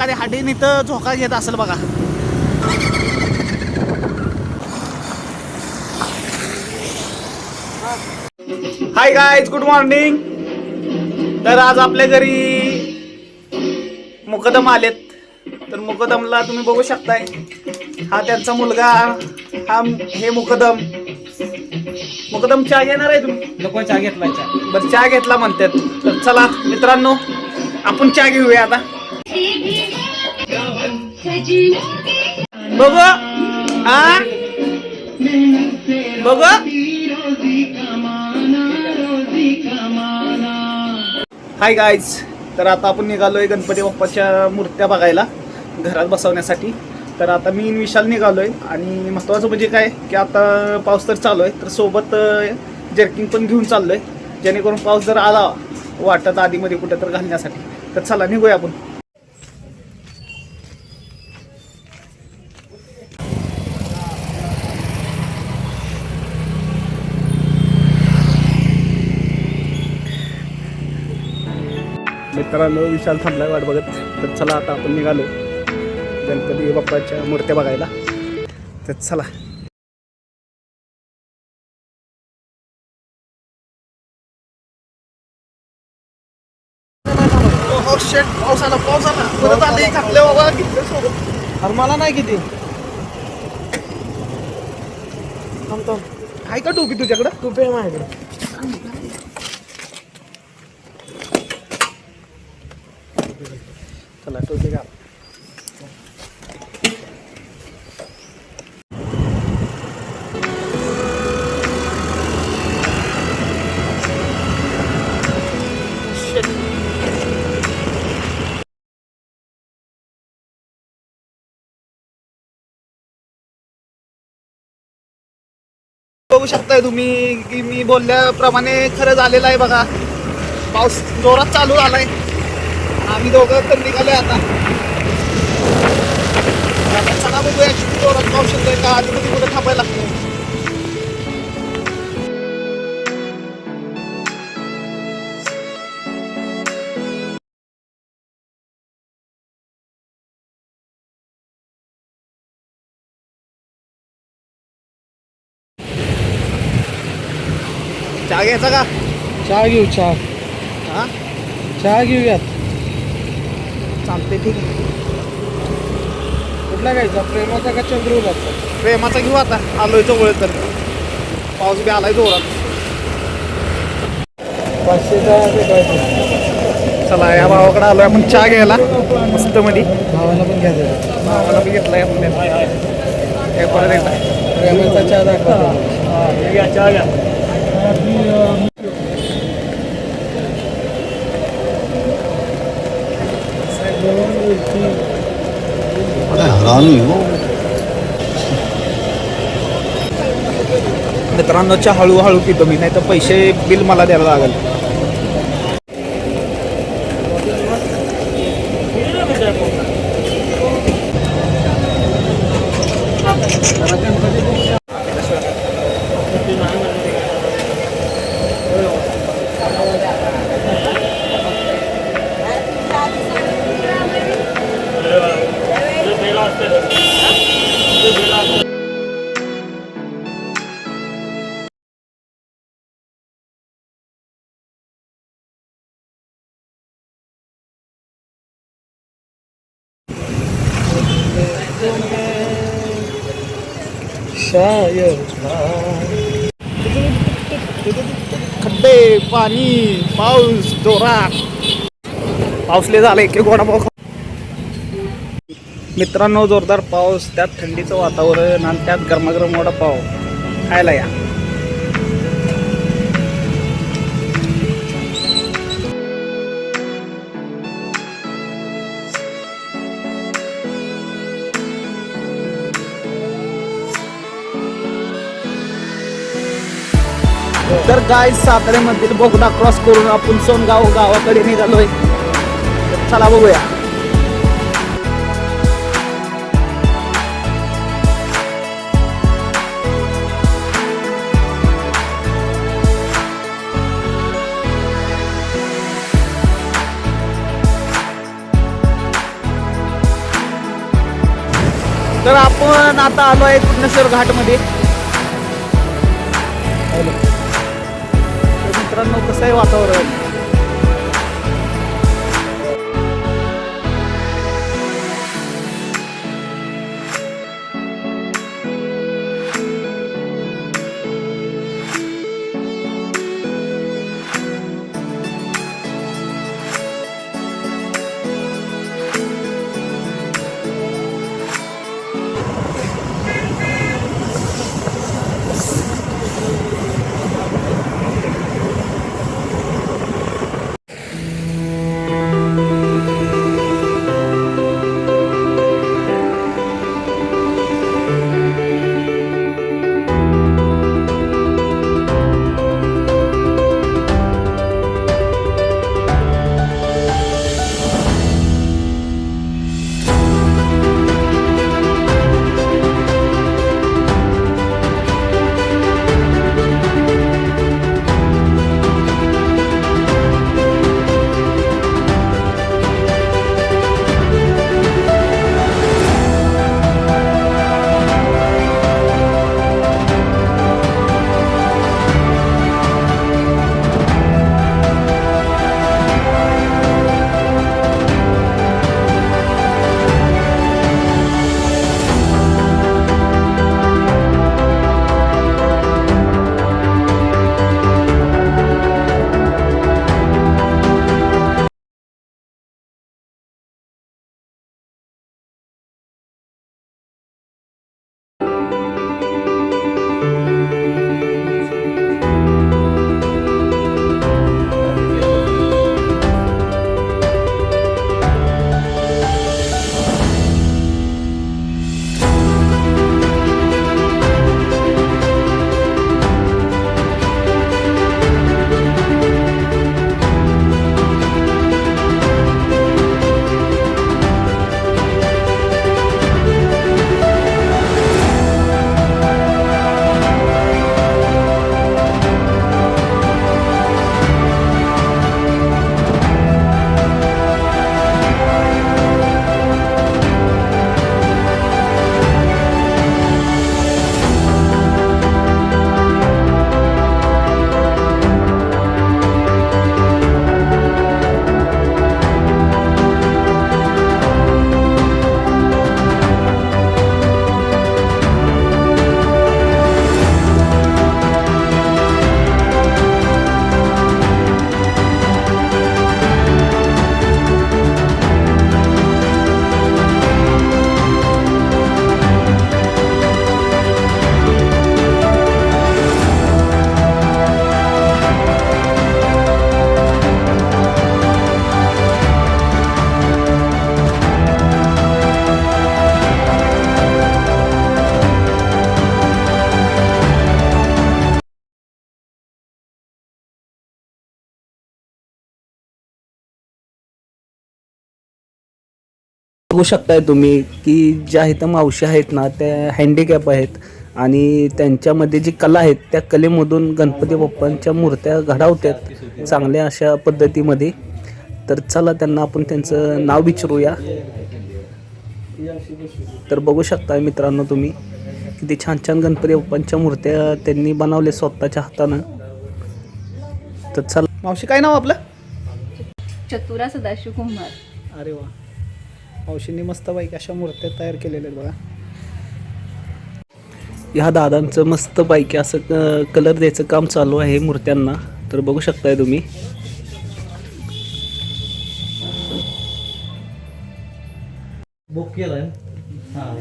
अरे हाडीन इथं झोका घेत असेल बघा. Hi guys, good morning. तर आज आपल्या घरी मुकदम आलेत. तर मुकदमला तुम्ही बघू शकताय, हा त्यांचा मुलगा, हे मुकदम चहा घेणार आहे तुम्ही? नको, चहा घेतला. बरं, चहा घेतला म्हणतात. तर चला मित्रांनो, आपण चहा घेऊया आता. बघू बघू. हाय गाईज, तर आता आपण निघालोय गणपती बाप्पाच्या मूर्त्या बघायला घरात बसवण्यासाठी. तर आता मी विशाल निघालोय आणि महत्त्वाचं म्हणजे काय की आता पाऊस तर चालू आहे, तर सोबत जर्किंग पण घेऊन चाललोय, जेणेकरून पाऊस जर आला वाटत आधीमध्ये कुठं तर घालण्यासाठी. तर चला निघूया आपण. मित्रांनो, विशाल थांबलाय वाट बघत. तर चला आता आपण निघालो गणपती बाप्पाच्या मूर्त्या बघायला. तर चला. हो शेट, पाऊस आला परत आले घातले बाबा सोबत. अरे मला नाही किती थांबतो. आहे का टोपी तुझ्याकडं? टोपी आहे माझ्याकडे. चला टोपी घाल. बघू शकताय तुम्ही की मी बोलल्याप्रमाणे खरं झालेलं आहे बघा. पाऊस जोरात चालू झालाय. आम्ही दोघं तर निघालोय आता. चला बघूया किती जोरात पाऊस येतोय का, आधी कधी कुठे थांबायला लागतो. चहा घ्यायचा का? चहा घेऊ. चहा हा चहा घेऊयात. चालते, ठीक आहे. कुठला घ्यायचा, प्रेमाचा का चंद्रपुराचा? प्रेमाचा घेऊ आता, आलोय जवळ तर. पाऊस बी आलाय जोरात. 500चा भेटायचा. चला या भावाकडे आलोय आपण चहा घ्यायला मस्त मध्ये. भावाला पण घ्यायचा. भावाला बी घेतलाय आपण. हे परत एकदा प्रेमाचा चहा दाखवा. चहा घ्या. मित्रांनो, चहा हळूहळू पितो मी, नाही तर पैसे बिल मला द्यायला लागेल. खड्डे, पाणी, पाऊस जोरात. पाऊसले झालं एक गोडा पाऊस. मित्रांनो, जोरदार पाऊस, त्यात थंडीचं वातावरण आणि त्यात गरमागरम वडापाव खायला या. तर गाय साताऱ्यामधील बोगदा क्रॉस करून आपण सोनगाव गावाकडे निघालोय. चला बघूया. तर आपण आता आलो आहे कुडनेश्वर घाटमध्ये. तर मित्रांनो कसं आहे वातावरण. बघू शकताय तुम्ही की ज्या इथं मावशी आहेत ना त्या हँडिकॅप आहेत आणि त्यांच्यामध्ये जी कला आहेत त्या कलेमधून गणपती बाप्पांच्या मूर्त्या घडवतात चांगल्या अशा पद्धतीमध्ये. तर चला त्यांना आपण त्यांचं नाव विचारूया. तर बघू शकताय मित्रांनो तुम्ही किती छान छान गणपती बाप्पांच्या मूर्त्या त्यांनी बनवल्या स्वतःच्या हातानं. तर चला मावशी काय नाव आपलं? चतुरा सदाशिव कुंभार. अरे वा, मावशींनी मस्त बाईक अशा मूर्त्या तयार केलेल्या आहेत बघा. ह्या दादांचं मस्त पैकी असं कलर द्यायचं काम चालू आहे मूर्त्यांना. तर बघू शकताय तुम्ही.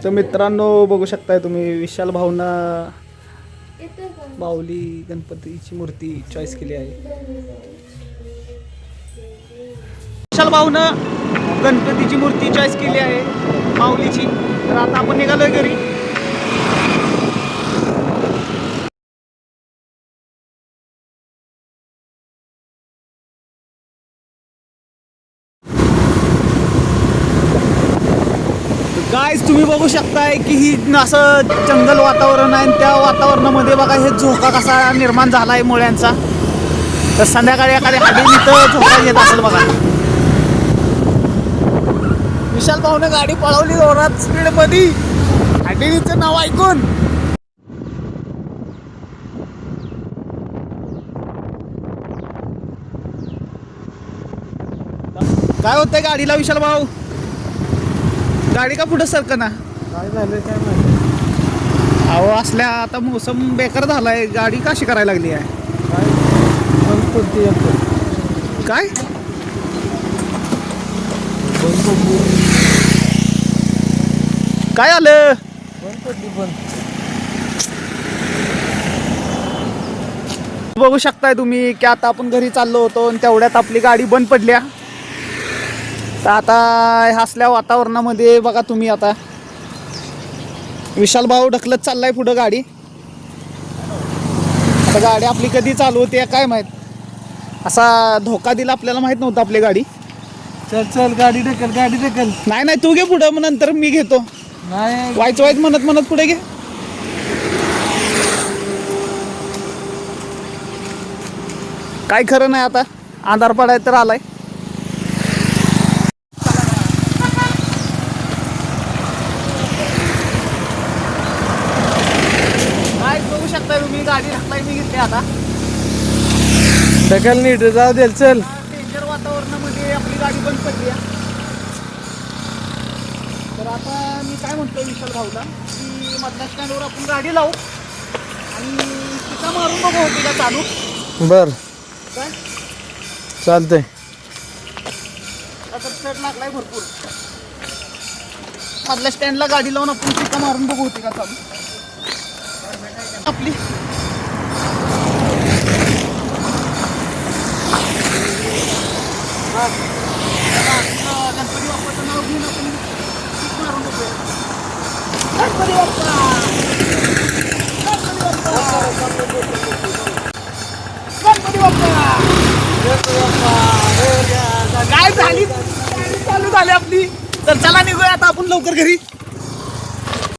तर मित्रांनो बघू शकताय तुम्ही विशाल भावना बाहुली गणपतीची मूर्ती चॉईस केली आहे. विशाल भावना गणपतीची मूर्ती चॉईस केली आहे माऊलीची. तर आता आपण निघालोय घरी. गाईज तुम्ही बघू शकताय की ही असं जंगल वातावरण आहे. त्या वातावरणामध्ये बघा हे झोका कसा निर्माण झाला आहे मुळ्यांचा. तर संध्याकाळी एखाद्या हवेली तर झोका येत असेल बघा. विशाल भाऊने गाडी पळवली जोरात स्पीड मध्ये. हँडीचं नाव ऐकून काय होतंय गाडीला विशाल भाऊ? गाडी का पुढे सरकना? काय झालं काय माहिती अहो असल्या आता मोसम बेकार झालाय, गाडी कशी करायला लागली आहे? काय बंद पडते येतो काय काय आलं? बंद पडली बंद. बघू शकताय तुम्ही की आता आपण घरी चाललो होतो आणि तेवढ्यात आपली गाडी बंद पडल्या. तर आता असल्या वातावरणामध्ये बघा तुम्ही, आता विशाल भाऊ ढकलत चाललाय पुढं गाडी. आता गाडी आपली कधी चालू होते काय माहित, असा धोका दिला आपल्याला माहित नव्हतं आपली गाडी. चल चल गाडी ढकल गाडी ढकल. नाही नाही तू घे पुढं, मग नंतर मी घेतो. नाही वाईच वाईच म्हणत म्हणत पुढे घे. काय खरं नाही, आता आधार पडाय तर आलाय. काय बघू शकता तुम्ही, गाडी ढकलाय मी घेतली. आता ढकल नीट जाऊ दे चल. डेंजर वातावरणामध्ये आपली गाडी बंद पडली आहे. तर आता मी काय म्हणतो विशाल भाऊला की मधल्या स्टँडवर आपण गाडी लावू आणि तिचा मारून बघू होती का चालू. बर काय चालतंय. आता चढ लागलाय भरपूर. मधल्या स्टँडला गाडी लावून आपण तिचा मारून बघू होती का चालू आपली. गणपती बाप्पाचं नाव घेऊन आपण किक मारून बघूया. गणपती बाप्पा, गणपती बाप्पा, गणपती बाप्पा. काय झाली, गाडी चालू झाली आपली. तर चला निघूया आता आपण लवकर घरी.